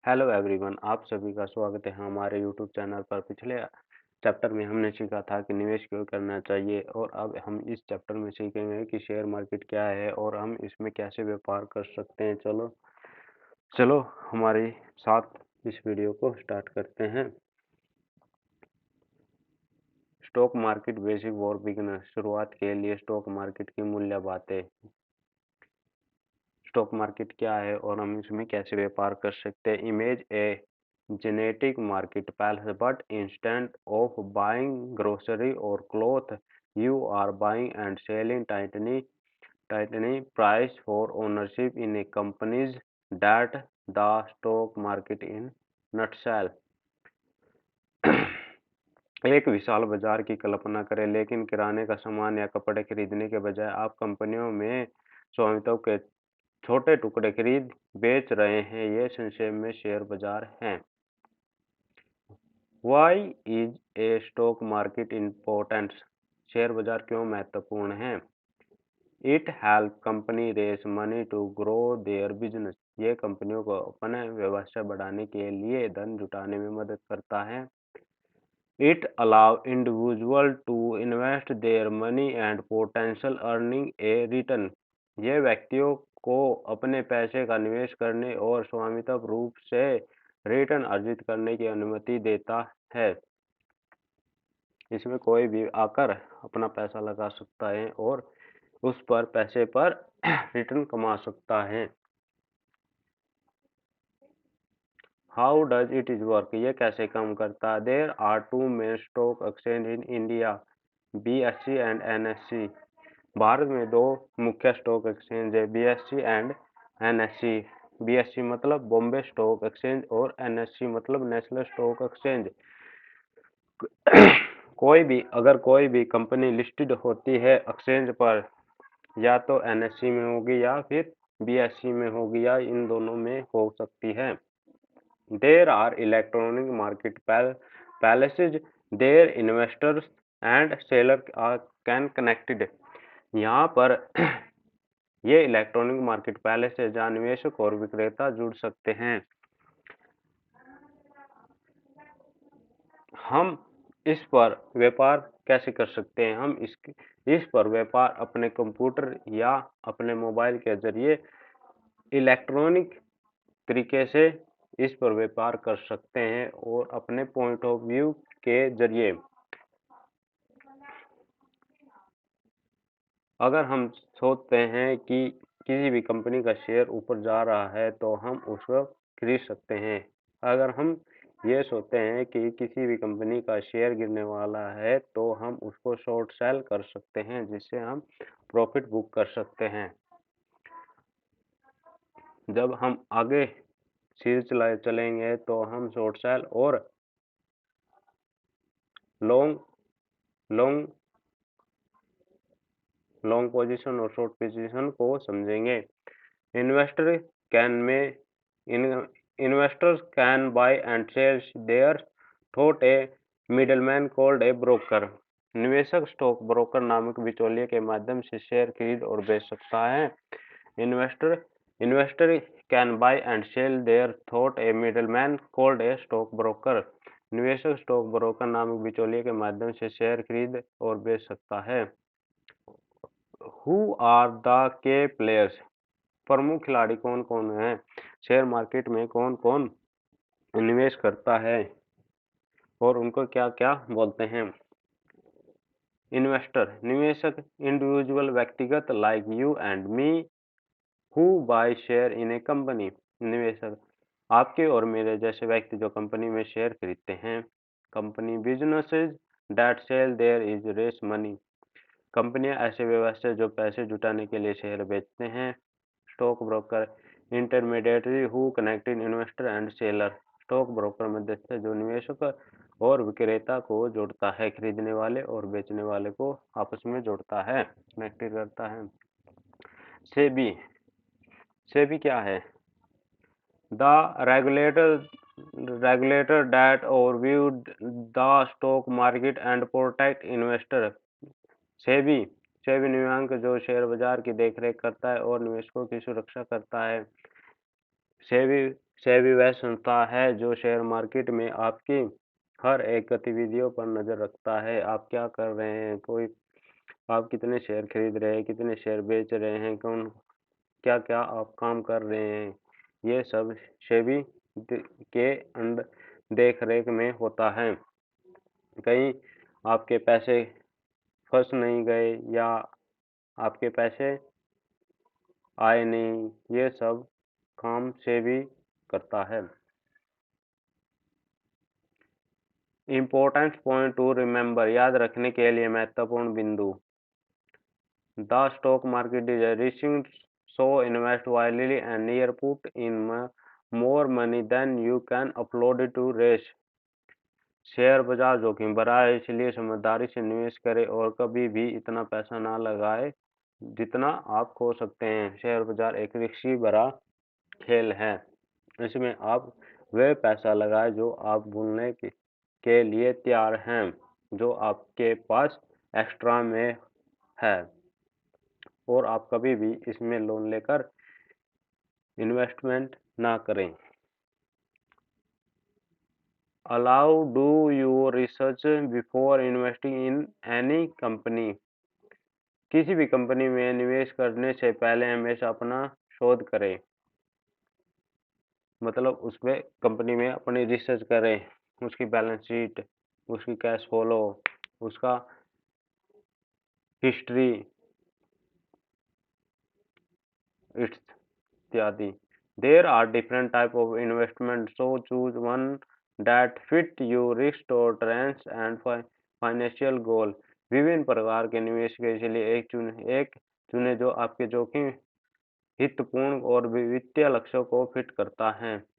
Hello everyone, आप सभी का स्वागत है हमारे यूट्यूब चैनल पर। पिछले चैप्टर में हमने सीखा था कि निवेश क्यों करना चाहिए और अब हम इस चैप्टर में सीखेंगे कि शेयर मार्केट क्या है और हम इसमें कैसे व्यापार कर सकते हैं। चलो चलो हमारे साथ इस वीडियो को स्टार्ट करते हैं। Stock market basic for beginner. शुरुआत के लिए स्टॉक मार्केट की मूल्य बातें। स्टॉक मार्केट क्या है और हम इसमें कैसे व्यापार कर सकते हैं। Image A genetic marketplace, but instead of buying grocery or cloth, you are buying and selling tiny price for ownership in a companies that the stock market in nutshell। एक विशाल बाजार की कल्पना करें, लेकिन किराने का सामान या कपड़े खरीदने के बजाय आप कंपनियों में स्वामित्व के छोटे टुकड़े खरीद बेच रहे हैं। ये संक्षेप में शेयर बाजार हैं। Why is a stock market important? Share बाजार क्यों महत्वपूर्ण है? It help company raise money to grow their business। ये कंपनियों को अपने व्यवसाय बढ़ाने के लिए धन जुटाने में मदद करता है। It allow individual to invest their money and potential earning a return। ये व्यक्तियों को अपने पैसे का निवेश करने और स्वामित्व रूप से रिटर्न अर्जित करने की अनुमति देता है। इसमें कोई भी आकर अपना पैसा लगा सकता है और उस पर पैसे पर रिटर्न कमा सकता है। How does it is work? ये कैसे काम करता है? There are two main stock exchange in India, BSE and NSE। भारत में दो मुख्य स्टॉक एक्सचेंज है, BSE एंड NSE। BSE मतलब बॉम्बे स्टॉक एक्सचेंज और NSE मतलब नेशनल स्टॉक एक्सचेंज। कोई भी कंपनी लिस्टेड होती है एक्सचेंज पर, या तो NSE में होगी या फिर BSE में होगी या इन दोनों में हो सकती है। There are electronic market places there investors and seller can connected। यहाँ पर ये इलेक्ट्रॉनिक मार्केट प्लेस है जहाँ निवेशक और विक्रेता जुड़ सकते हैं। हम इस पर व्यापार कैसे कर सकते हैं? हम इस पर व्यापार अपने कंप्यूटर या अपने मोबाइल के जरिए इलेक्ट्रॉनिक तरीके से इस पर व्यापार कर सकते हैं और अपने पॉइंट ऑफ व्यू के जरिए। अगर हम सोचते हैं कि किसी भी कंपनी का शेयर ऊपर जा रहा है तो हम उसको खरीद सकते हैं। अगर हम ये सोचते हैं कि किसी भी कंपनी का शेयर गिरने वाला है तो हम उसको शॉर्ट सेल कर सकते हैं, जिससे हम प्रॉफिट बुक कर सकते हैं। जब हम आगे सीरीज चलेंगे तो हम शॉर्ट सेल और लॉन्ग लॉन्ग लॉन्ग पोजीशन और शॉर्ट पोजीशन को समझेंगे। इन्वेस्टर कैन में investors can buy and sell their through a middleman called a broker. निवेशक स्टॉक ब्रोकर नामक बिचौलिए के माध्यम से शेयर खरीद और बेच सकता है। Investor investor can buy and sell their through a middleman called a stock broker. निवेशक स्टॉक ब्रोकर नामक बिचौलिए के माध्यम से शेयर खरीद और बेच सकता है। हु आर द के प्लेयर्स? प्रमुख खिलाड़ी कौन कौन हैं? शेयर मार्केट में कौन कौन निवेश करता है और उनको क्या क्या बोलते हैं? इन्वेस्टर निवेशक, इंडिविजुअल व्यक्तिगत like you and me who buy share in a company. निवेशक आपके और मेरे जैसे व्यक्ति जो कंपनी में शेयर खरीदते हैं। Company businesses that sell their is raise money. कंपनियां ऐसे व्यवसाय जो पैसे जुटाने के लिए शेयर बेचते हैं। Stock broker intermediary who connected investor and seller. Stock broker मध्यस्थ है जो निवेशक और विक्रेता को जोड़ता है, खरीदने वाले और बेचने वाले को आपस में जोड़ता है, कनेक्टेड करता है। सेबी सेबी क्या है? The regulator that overview the stock market and protect investor. SEBI SEBI नियामक जो शेयर बाजार की देखरेख करता है और निवेशकों की सुरक्षा करता है। सेबी सेबी वह संस्था है जो शेयर मार्केट में आपकी हर एक गतिविधियों पर नज़र रखता है। आप क्या कर रहे हैं, आप कितने शेयर खरीद रहे हैं, कितने शेयर बेच रहे हैं, क्या-क्या आप काम कर रहे हैं, ये सब सेबी के देख-रेख में होता है। कहीं आपके पैसे फँस नहीं गए या आपके पैसे आए नहीं, ये सब काम सेबी करता है। इम्पोर्टेंट पॉइंट टू रिमेंबर, याद रखने के लिए महत्वपूर्ण बिंदु। The stock market is a rising, so invest wisely and never put in more money than you can afford to raise. Share बाजार जोखिम भरा है, इसलिए समझदारी से निवेश करें और कभी भी इतना पैसा ना लगाएं जितना आप खो सकते हैं। शेयर बाजार एक रिस्क भरा खेल है। इसमें आप वह पैसा लगाएं जो आप भूलने के लिए तैयार हैं, जो आपके पास एक्स्ट्रा में है, और आप कभी भी इसमें लोन लेकर इन्वेस्टमेंट ना करें। Allow do your research before investing in any company. किसी भी कंपनी में निवेश करने से पहले हमेशा अपना शोध करें, मतलब उसमें कंपनी में अपनी रिसर्च करें, उसकी बैलेंस शीट, उसकी कैश फ्लो, उसका हिस्ट्री इत्यादि। There are different type of investment, so choose one that fit your risk tolerance and financial goal. विभिन्न प्रकार के निवेश के इसलिए एक चुने जो आपके जोखिम हितपूर्ण और वित्तीय लक्ष्यों को फिट करता है।